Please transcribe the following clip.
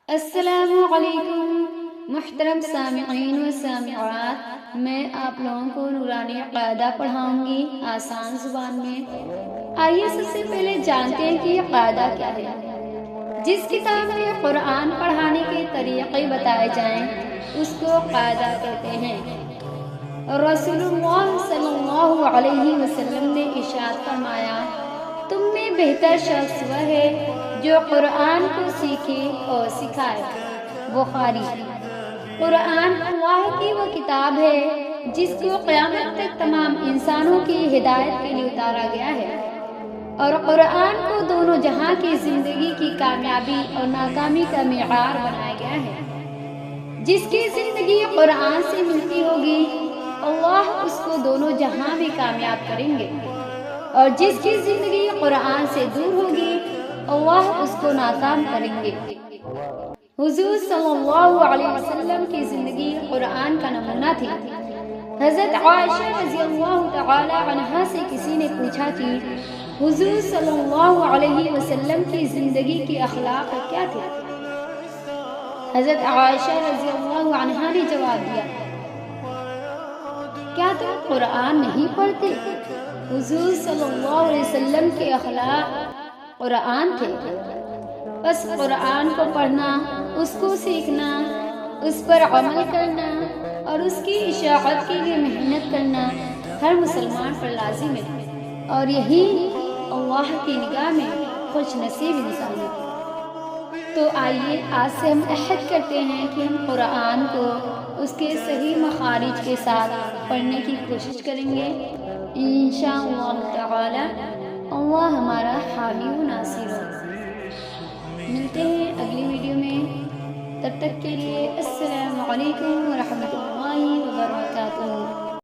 السلام علیکم محترم سامعین و سامعات، میں آپ لوگوں کو نورانی قاعدہ پڑھاؤں گی آسان زبان میں۔ آئیے سب سے پہلے جانتے ہیں کہ یہ قاعدہ کیا ہے۔ جس کتاب میں قرآن پڑھانے کے طریقے بتائے جائیں اس کو قاعدہ کہتے ہیں۔ رسول اللہ صلی اللہ علیہ وسلم نے ارشاد فرمایا، تم میں بہتر شخص وہ ہے جو قرآن کو سیکھے اور سکھائے۔ بخاری۔ قرآن اللہ کی وہ کتاب ہے جس کو قیامت تک تمام انسانوں کی ہدایت کے لیے اتارا گیا ہے، اور قرآن کو دونوں جہاں کی زندگی کی کامیابی اور ناکامی کا معیار بنایا گیا ہے۔ جس کی زندگی قرآن سے ملتی ہوگی اللہ اس کو دونوں جہاں بھی کامیاب کریں گے، اور جس کی زندگی قرآن سے دور ہوگی اللہ اس کو ناکام کریں گے۔ حضور صلی اللہ علیہ وسلم کی زندگی قرآن کا نمونہ تھی۔ حضرت عائشہ رضی اللہ تعالی عنہا سے کسی نے پوچھا کہ حضور صلی اللہ علیہ وسلم کی زندگی کی اخلاق کیا تھے؟ حضرت عائشہ رضی اللہ عنہا نے جواب دیا، کیا تم قرآن نہیں پڑھتے؟ حضور صلی اللہ علیہ وسلم کے اخلاق قرآن تھے۔ بس قرآن کو پڑھنا، اس کو سیکھنا، اس پر عمل کرنا اور اس کی اشاعت کے لیے محنت کرنا ہر مسلمان پر لازم ہے، اور یہی اللہ کی نگاہ میں خوش نصیب انسان ہے۔ تو آئیے آج سے ہم عہد کرتے ہیں کہ ہم قرآن کو اس کے صحیح مخارج کے ساتھ پڑھنے کی کوشش کریں گے۔ انشاءاللہ تعالی اللہ ہمارا حامی و ناصر ہو۔ ملتے ہیں اگلی ویڈیو میں، تب تک کے لیے السلام علیکم